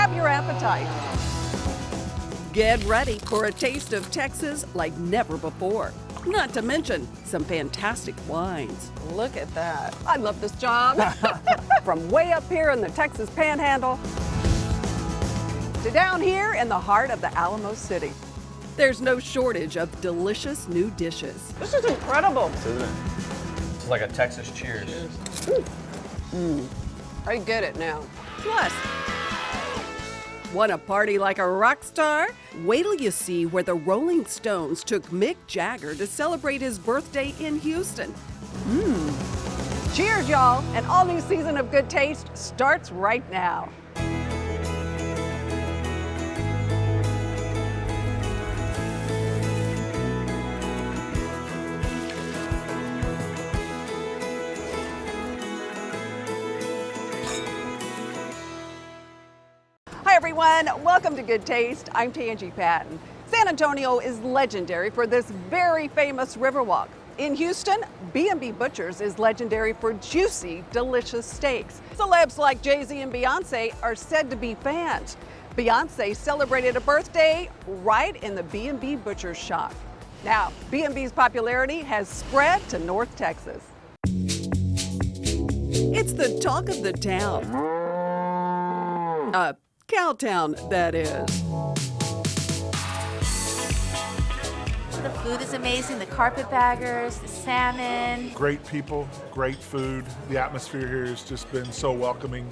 grab your appetite. Get ready for a taste of Texas like never before. Not to mention some fantastic wines. Look at that. I love this job. From way up here in the Texas Panhandle to down here in the heart of the Alamo City. There's no shortage of delicious new dishes. This is incredible. Isn't it? It's like a Texas cheers. I get it now. Plus, want to party like a rock star? Wait till you see where the Rolling Stones took Mick Jagger to celebrate his birthday in Houston. Cheers, y'all. An all-new season of Good Taste starts right now. Hi, everyone. Welcome to Good Taste. I'm Tanji Patton. San Antonio is legendary for this very famous riverwalk. In Houston, B&B Butchers is legendary for juicy, delicious steaks. Celebs like Jay-Z and Beyonce are said to be fans. Beyonce celebrated a birthday right in the B&B Butchers shop. Now, B&B's popularity has spread to North Texas. It's the talk of the town. Cowtown, that is. The food is amazing, the carpetbaggers, the salmon. Great people, great food. The atmosphere here has just been so welcoming.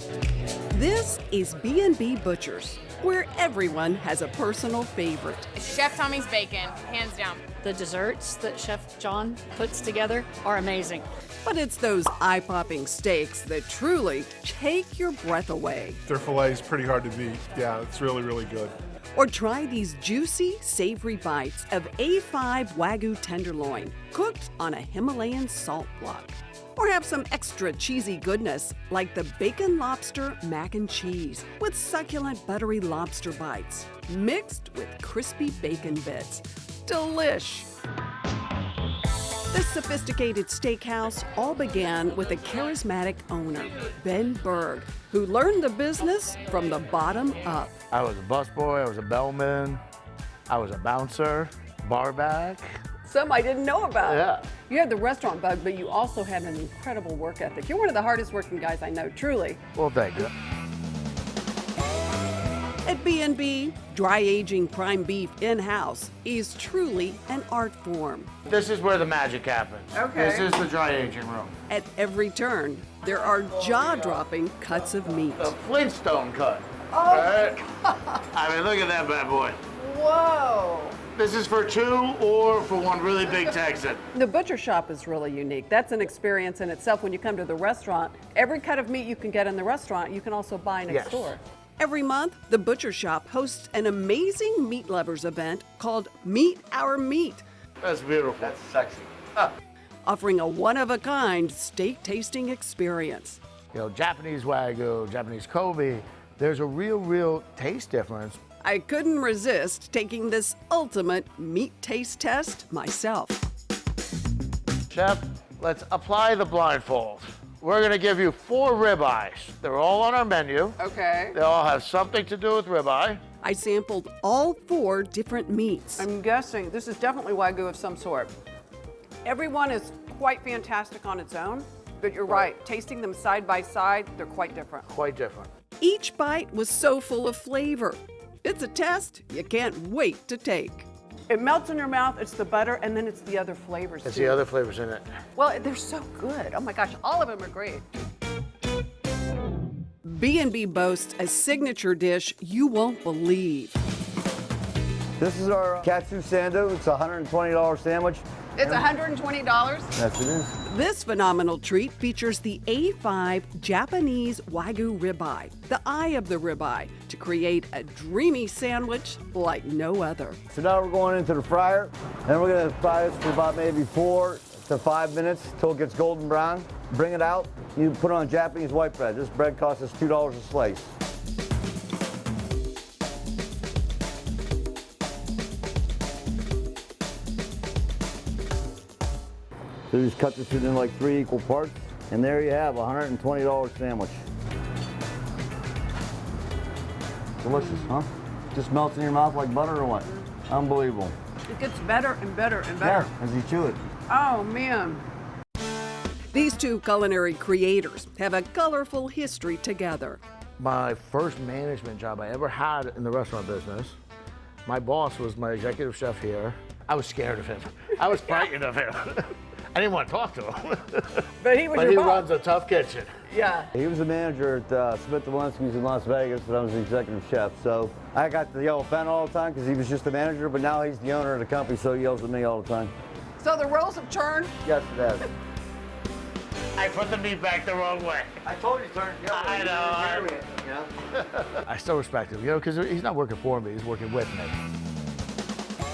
This is B&B Butchers, where everyone has a personal favorite. Chef Tommy's bacon, hands down. The desserts that Chef John puts together are amazing. But it's those eye-popping steaks that truly take your breath away. Their filet is pretty hard to beat. Yeah, it's really, really good. Or try these juicy, savory bites of A5 Wagyu tenderloin, cooked on a Himalayan salt block. Or have some extra cheesy goodness like the bacon lobster mac and cheese with succulent buttery lobster bites, mixed with crispy bacon bits. Delish! This sophisticated steakhouse all began with a charismatic owner, Ben Berg, who learned the business from the bottom up. I was a busboy, I was a bellman, I was a bouncer, barback. Some I didn't know about. Yeah. You have the restaurant bug, but you also have an incredible work ethic. You're one of the hardest working guys I know, truly. Well, thank you. At B&B, dry aging prime beef in-house is truly an art form. This is where the magic happens. Okay. This is the dry aging room. At every turn, there are jaw-dropping cuts of meat. A Flintstone cut. Oh, Right? I mean, look at that bad boy. whoa. This is for two or for one really big Texan. The butcher shop is really unique. That's an experience in itself. When you come to the restaurant, every cut of meat you can get in the restaurant, you can also buy next Yes. door. Every month, the Butcher Shop hosts an amazing meat lovers event called Meet Our Meat, That's beautiful. That's sexy. offering a one-of-a-kind steak tasting experience. You know, Japanese Wagyu, Japanese Kobe, there's a real taste difference. I couldn't resist taking this ultimate meat taste test myself. Chef, let's apply the blindfold. We're gonna give you 4 ribeyes. They're all on our menu. Okay. They all have something to do with ribeye. I sampled all 4 different meats. I'm guessing this is definitely Wagyu of some sort. Everyone is quite fantastic on its own, but you're right. Tasting them side by side, they're quite different. Quite different. Each bite was so full of flavor. It's a test you can't wait to take. It melts in your mouth, it's the butter, and then it's the other flavors It's too. the other flavors in it. Well, they're so good. Oh my gosh, all of them are great. B&B boasts a signature dish you won't believe. This is our katsu sando. It's a $120 sandwich. It's $120. Yes, it is. This phenomenal treat features the A5 Japanese Wagyu ribeye, the eye of the ribeye, to create a dreamy sandwich like no other. So now we're going into the fryer, and we're gonna fry this for about maybe 4 to 5 minutes till it gets golden brown. Bring it out, you put it on Japanese white bread. This bread costs us $2 a slice. So just cut this in like 3 equal parts, and there you have a $120 sandwich. Delicious, huh? Just melts in your mouth like butter or what? Unbelievable. It gets better and better and better. Yeah, as you chew it. Oh, man. These two culinary creators have a colorful history together. My first management job I ever had in the restaurant business, my boss was my executive chef here. I was scared of him. I was frightened of him. I didn't want to talk to him. But he was But your he boss. runs a tough kitchen. Yeah. He was the manager at Smith & Walensky's in Las Vegas, but I was the executive chef. So I got to yell at Ben all the time because he was just the manager, but now he's the owner of the company, so he yells at me all the time. So the roles have turned. Yes, it has. I put the meat back the wrong way. I told you to turn it the other way. I know. I still respect him, because he's not working for me, he's working with me.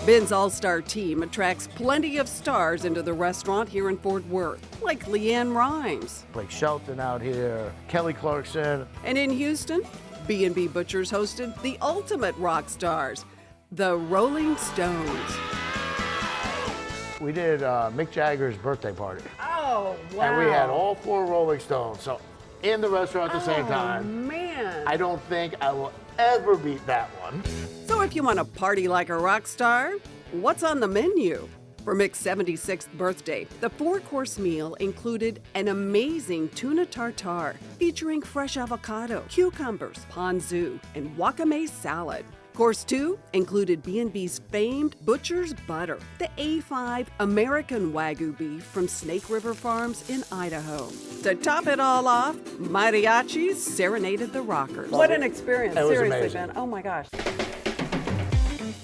Ben's all-star team attracts plenty of stars into the restaurant here in Fort Worth, like LeAnn Rimes. Like Shelton out here, Kelly Clarkson. And in Houston, B&B Butchers hosted the ultimate rock stars, the Rolling Stones. We did Mick Jagger's birthday party. Oh, wow. And we had all 4 Rolling Stones. So in the restaurant at the same time. Oh, man. I don't think I will ever beat that one. So if you want to party like a rock star, what's on the menu? For Mick's 76th birthday, the 4-course meal included an amazing tuna tartare featuring fresh avocado, cucumbers, ponzu, and wakame salad. Course 2 included B&B's famed Butcher's Butter, the A5 American Wagyu beef from Snake River Farms in Idaho. To top it all off, mariachis serenaded the rockers. What an experience. It was Seriously, amazing. Ben. Oh, my gosh.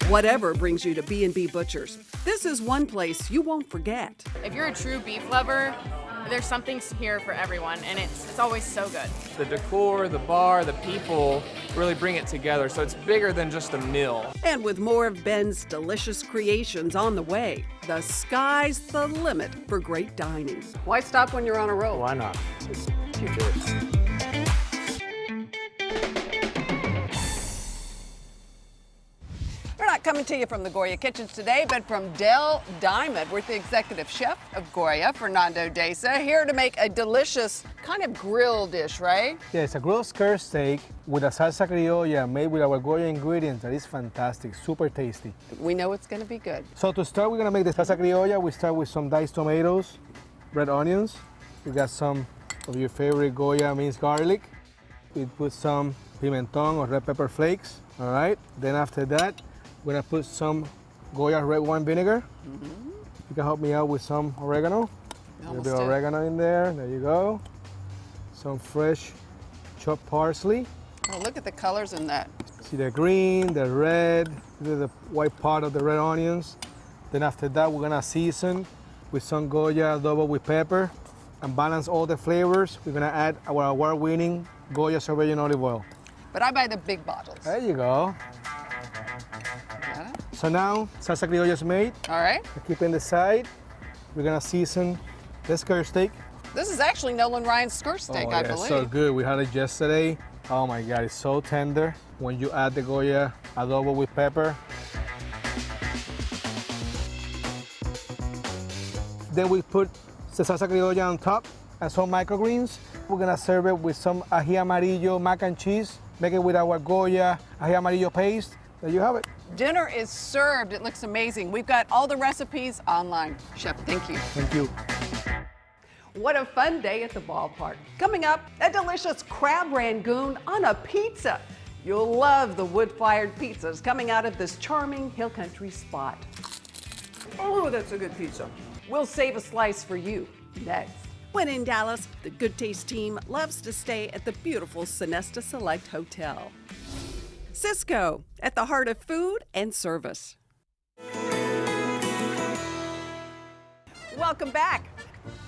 Whatever brings you to B&B Butchers, this is one place you won't forget. If you're a true beef lover, there's something here for everyone, and it's always so good. The decor, the bar, the people really bring it together, so it's bigger than just a meal. And with more of Ben's delicious creations on the way, the sky's the limit for great dining. Why stop when you're on a roll? Why not? Cheers. We're not coming to you from the Goya kitchens today, but from Del Diamond. We're the executive chef of Goya, Fernando Deza, here to make a delicious kind of grill dish, right? Yeah, it's a grilled skirt steak with a salsa criolla made with our Goya ingredients that is fantastic, super tasty. We know it's going to be good. So to start, we're gonna make the salsa criolla. We start with some diced tomatoes, red onions. We got some of your favorite Goya minced garlic. We put some pimenton or red pepper flakes, all right? Then after that, we're gonna put some Goya red wine vinegar. You can help me out with some oregano. A little bit of oregano in there, there you go. Some fresh chopped parsley. Oh, look at the colors in that. See the green, the red, the white part of the red onions. Then after that, we're gonna season with some Goya adobo with pepper and balance all the flavors. We're gonna add our award-winning Goya virgin olive oil. But I buy the big bottles. There you go. Got it? So now, salsa criolla is made. All right. Keep it in the side. We're gonna season the skirt steak. This is actually Nolan Ryan's skirt steak, I believe. It's so good. We had it yesterday. Oh my God, it's so tender when you add the Goya adobo with pepper. Then we put the salsa criolla on top and some microgreens. We're gonna serve it with some ají amarillo mac and cheese. Make it with our Goya ají amarillo paste. There you have it. Dinner is served. It looks amazing. We've got all the recipes online. Chef, thank you. Thank you. What a fun day at the ballpark. Coming up, a delicious crab rangoon on a pizza. You'll love the wood-fired pizzas coming out of this charming hill country spot. Oh, that's a good pizza. We'll save a slice for you next. When in Dallas, the Goodtaste team loves to stay at the beautiful Sonesta Select Hotel. Cisco, at the heart of food and service. Welcome back.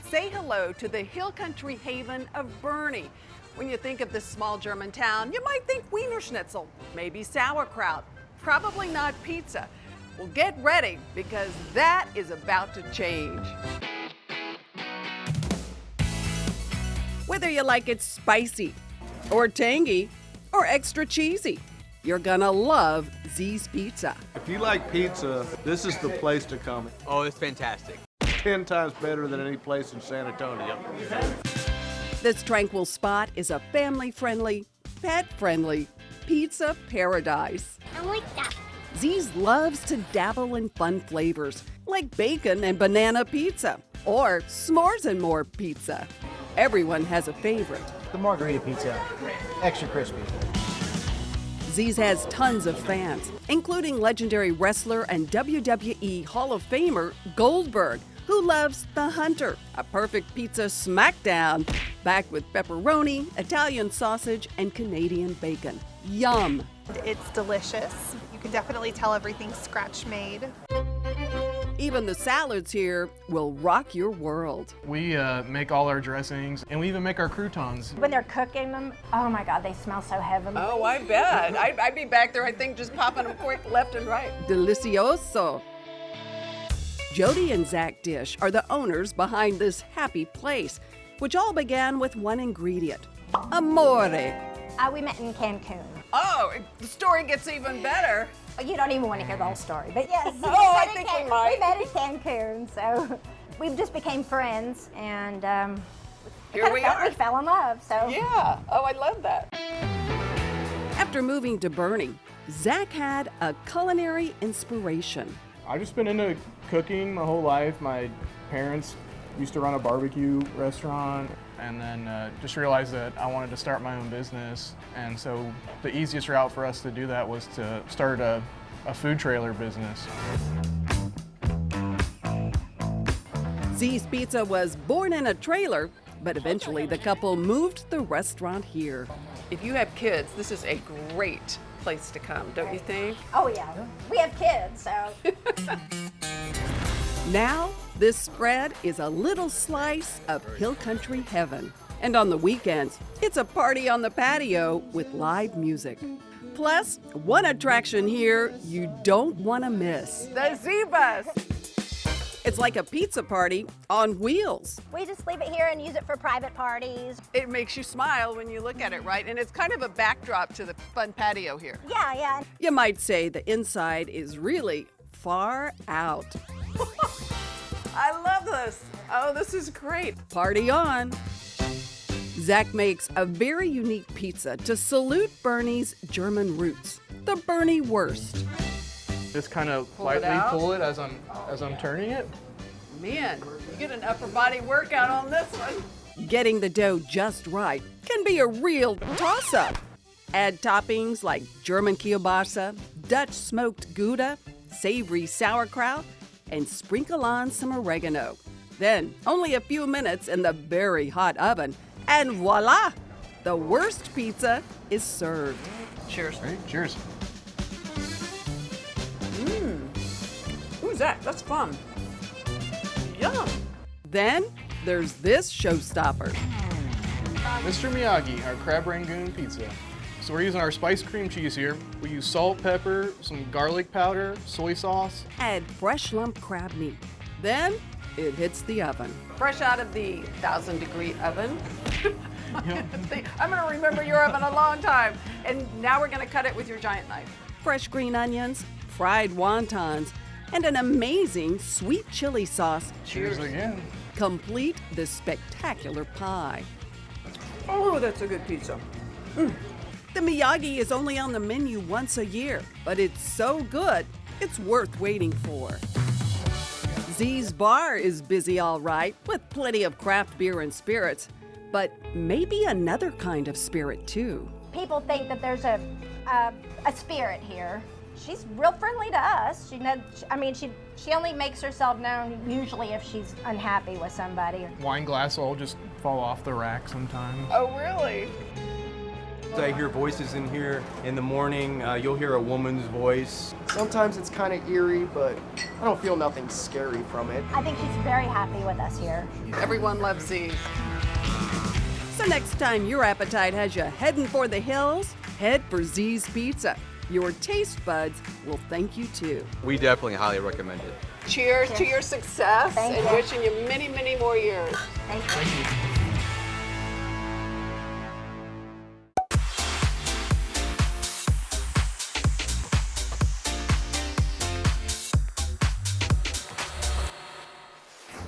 Say hello to the hill country haven of Boerne. When you think of this small German town, you might think Wiener Schnitzel, maybe sauerkraut, probably not pizza. Well, get ready because that is about to change. Whether you like it spicy, or tangy, or extra cheesy, you're gonna love Z's Pizza. If you like pizza, this is the place to come. Oh, it's fantastic. 10 times better than any place in San Antonio. This tranquil spot is a family-friendly, pet-friendly, pizza paradise. I like that. Z's loves to dabble in fun flavors, like bacon and banana pizza, or s'mores and more pizza. Everyone has a favorite. The margarita pizza, extra crispy. Z's has tons of fans, including legendary wrestler and WWE Hall of Famer Goldberg, who loves The Hunter, a perfect pizza smackdown, backed with pepperoni, Italian sausage, and Canadian bacon. Yum! It's delicious. You can definitely tell everything's scratch made. Even the salads here will rock your world. We make all our dressings, and we even make our croutons. When they're cooking them, oh my God, they smell so heavenly. Oh, I bet. I'd be back there, I think, just popping them quick left and right. Delicioso! Jody and Zach Dish are the owners behind this happy place, which all began with one ingredient, amore. We met in Cancun. Oh, the story gets even better. You don't even want to hear the whole story, but yes. Oh, I think we might. We met in Cancun, so we just became friends, and Here we are. We fell in love, so. Yeah. Oh, I love that. After moving to Boerne, Zach had a culinary inspiration. I've just been into cooking my whole life. My parents used to run a barbecue restaurant, and then just realized that I wanted to start my own business. And so the easiest route for us to do that was to start a food trailer business. Z's Pizza was born in a trailer, but eventually the couple moved the restaurant here. If you have kids, this is a great place to come, don't you think? Oh yeah, we have kids, so. Now, this spread is a little slice of hill country heaven. And on the weekends, it's a party on the patio with live music. Plus, one attraction here you don't want to miss. The Z-Bus. It's like a pizza party on wheels. We just leave it here and use it for private parties. It makes you smile when you look at it, right? And it's kind of a backdrop to the fun patio here. Yeah, yeah. You might say the inside is really far out. I love this. Oh, this is great. Party on. Zach makes a very unique pizza to salute Boerne's German roots, the Boerne Wurst. Just kind of Pull it lightly out. pull it as I'm turning it. Man, you get an upper body workout on this one. Getting the dough just right can be a real toss-up. Add toppings like German kielbasa, Dutch smoked Gouda, savory sauerkraut, and sprinkle on some oregano. Then, only a few minutes in the very hot oven, and voila! The Wurst pizza is served. Cheers. Right, cheers. Ooh, Zach, that's fun. Yum. Then, there's this showstopper. Mr. Miyagi, our crab rangoon pizza. So we're using our spiced cream cheese here. We use salt, pepper, some garlic powder, soy sauce. Add fresh lump crab meat. Then, it hits the oven. Fresh out of the 1,000-degree oven. I'm going to remember your oven a long time. And now we're going to cut it with your giant knife. Fresh green onions, fried wontons, and an amazing sweet chili sauce. Cheers again. Complete this spectacular pie. Oh, that's a good pizza. The Miyagi is only on the menu once a year, but it's so good, it's worth waiting for. Z's Bar is busy all right, with plenty of craft beer and spirits, but maybe another kind of spirit too. People think that there's a spirit here. She's real friendly to us. She only makes herself known usually if she's unhappy with somebody. Wine glass will just fall off the rack sometimes. Oh, really? I hear voices in here in the morning. You'll hear a woman's voice. Sometimes it's kind of eerie, but I don't feel nothing scary from it. I think she's very happy with us here. Everyone loves Z's. So next time your appetite has you heading for the hills, head for Z's Pizza. Your taste buds will thank you too. We definitely highly recommend it. Cheers to your success Thank and you. wishing you many, many more years. Thank you. Thank you.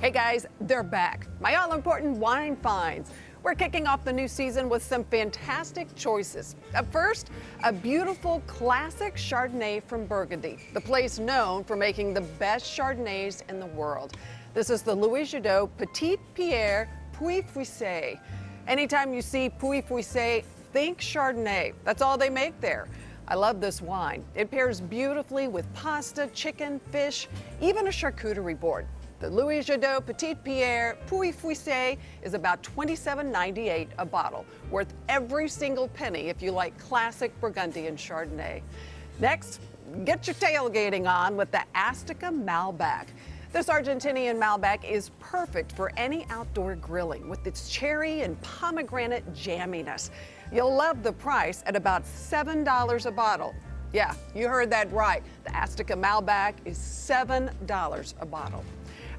Hey guys, they're back. My all-important wine finds. We're We're kicking off the new season with some fantastic choices. Up first, a beautiful classic Chardonnay from Burgundy, the place known for making the best Chardonnays in the world. This is the Louis Jadot Petit Pierre Puy Fuissé. Anytime you see Puy Fuissé, think Chardonnay. That's all they make there. I love this wine. It pairs beautifully with pasta, chicken, fish, even a charcuterie board. The Louis Jadot Petit Pierre Puy Fuissé is about $27.98 a bottle, worth every single penny if you like classic Burgundian Chardonnay. Next, get your tailgating on with the Astica Malbec. This Argentinian Malbec is perfect for any outdoor grilling with its cherry and pomegranate jamminess. You'll love the price at about $7 a bottle. Yeah, you heard that right. The Astica Malbec is $7 a bottle.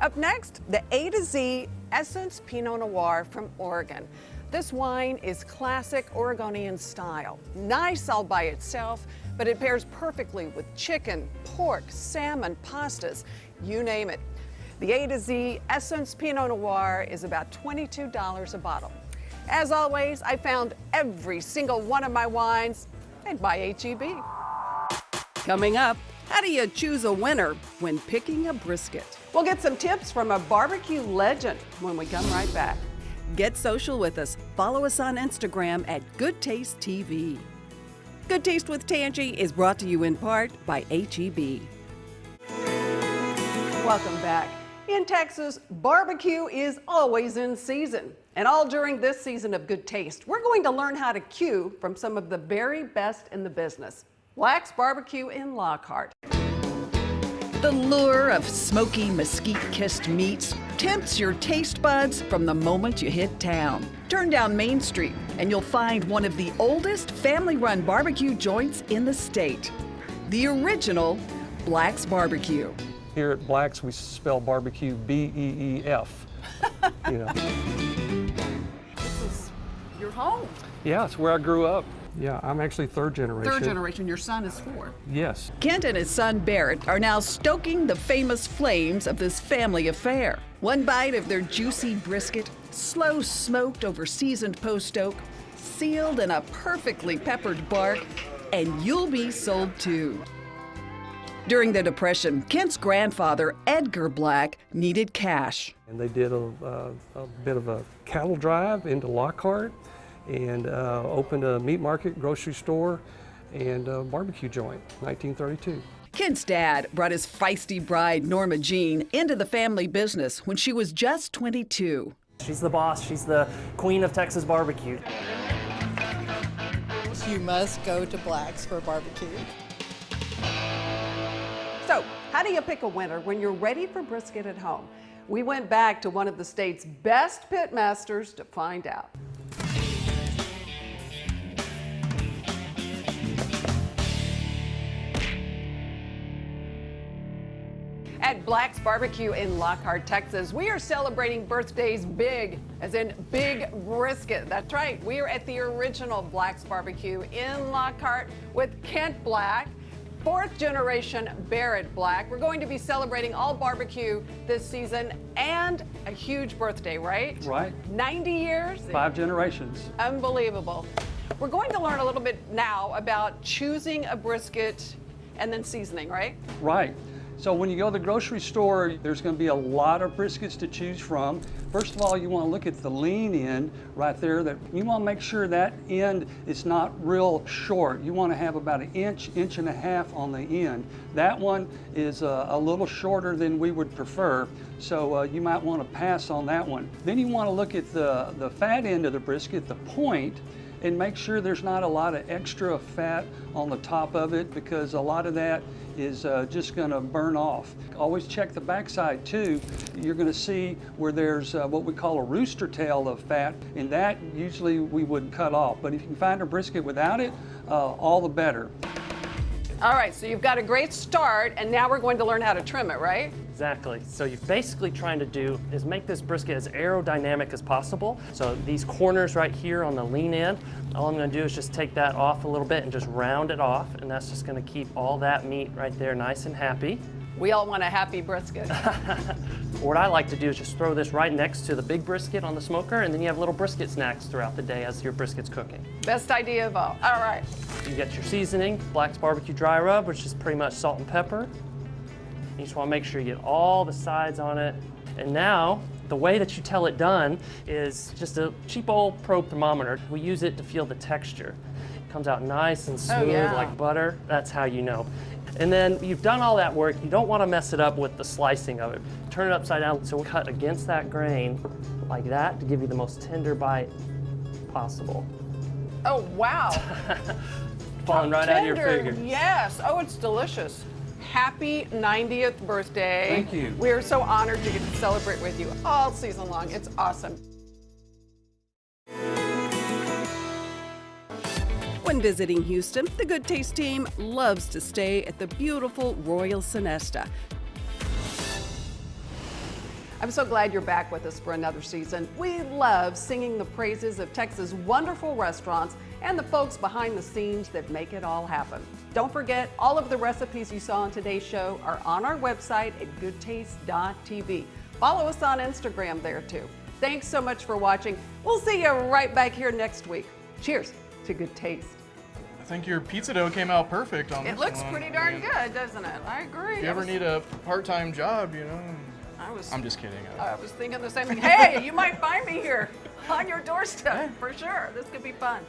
Up next, the A to Z Essence Pinot Noir from Oregon. This wine is classic Oregonian style. Nice all by itself, but it pairs perfectly with chicken, pork, salmon, pastas, you name it. The A to Z Essence Pinot Noir is about $22 a bottle. As always, I found every single one of my wines made by H-E-B. Coming up, how do you choose a winner when picking a brisket? We'll get some tips from a barbecue legend when we come right back. Get social with us. Follow us on Instagram at Goodtaste TV. Good Taste with Tanji is brought to you in part by H-E-B. Welcome back. In Texas, barbecue is always in season. And all during this season of Good Taste, we're going to learn how to cue from some of the very best in the business. Black's Barbecue in Lockhart. The lure of smoky, mesquite-kissed meats tempts your taste buds from the moment you hit town. Turn down Main Street, and you'll find one of the oldest family-run barbecue joints in the state. The original Black's Barbecue. Here at Black's, we spell barbecue B-E-E-F. You know. This is your home. Yeah, it's where I grew up. Yeah, I'm actually third generation. Third generation, your son is fourth. Yes. Kent and his son Barrett are now stoking the famous flames of this family affair. One bite of their juicy brisket, slow smoked over seasoned post oak, sealed in a perfectly peppered bark, and you'll be sold too. During the Depression, Kent's grandfather, Edgar Black, needed cash. And they did a bit of a cattle drive into Lockhart and opened a meat market, grocery store, and a barbecue joint, 1932. Kent's dad brought his feisty bride, Norma Jean, into the family business when she was just 22. She's the boss. She's the queen of Texas barbecue. You must go to Black's for barbecue. So, how do you pick a winner when you're ready for brisket at home? We went back to one of the state's best pit masters to find out. At Black's Barbecue in Lockhart, Texas, we are celebrating birthdays big, as in big brisket. That's right, we are at the original Black's Barbecue in Lockhart with Kent Black, fourth generation Barrett Black. We're going to be celebrating all barbecue this season and a huge birthday, right? Right. 90 years? 5 generations. Unbelievable. We're going to learn a little bit now about choosing a brisket and then seasoning, right? Right. So when you go to the grocery store, there's going to be a lot of briskets to choose from. First of all, you want to look at the lean end right there. That you want to make sure that end is not real short. You want to have about an inch, inch and a half on the end. That one is a little shorter than we would prefer, so you might want to pass on that one. Then you want to look at the fat end of the brisket, the point, and make sure there's not a lot of extra fat on the top of it, because a lot of that is just going to burn off. Always check the backside too. You're going to see where there's what we call a rooster tail of fat, and that usually we would cut off. But if you can find a brisket without it, all the better. All right, so you've got a great start, and now we're going to learn how to trim it, right? Exactly. So you're basically trying to do is make this brisket as aerodynamic as possible. So these corners right here on the lean end, all I'm going to do is just take that off a little bit and just round it off, and that's just going to keep all that meat right there nice and happy. We all want a happy brisket. What I like to do is just throw this right next to the big brisket on the smoker, and then you have little brisket snacks throughout the day as your brisket's cooking. Best idea of all. All right. You get your seasoning, Black's Barbecue Dry Rub, which is pretty much salt and pepper. You just want to make sure you get all the sides on it. And now, the way that you tell it done is just a cheap old probe thermometer. We use it to feel the texture. It comes out nice and smooth like butter. That's how you know. And then you've done all that work. You don't want to mess it up with the slicing of it. Turn it upside down. So we'll cut against that grain like that to give you the most tender bite possible. Oh, wow. Falling right out of your finger. Yes. Oh, it's delicious. Happy 90th birthday. Thank you. We are so honored to get to celebrate with you all season long. It's awesome. When visiting Houston, the Good Taste team loves to stay at the beautiful Royal Sonesta. I'm so glad you're back with us for another season. We love singing the praises of Texas' wonderful restaurants and the folks behind the scenes that make it all happen. Don't forget, all of the recipes you saw on today's show are on our website at goodtaste.tv. Follow us on Instagram there too. Thanks so much for watching. We'll see you right back here next week. Cheers to good taste. I think your pizza dough came out perfect on this one. It looks pretty darn good, doesn't it? I agree. If you ever need a part-time job, you know. I'm just kidding. I was thinking the same thing. Hey, you might find me here on your doorstep for sure. This could be fun.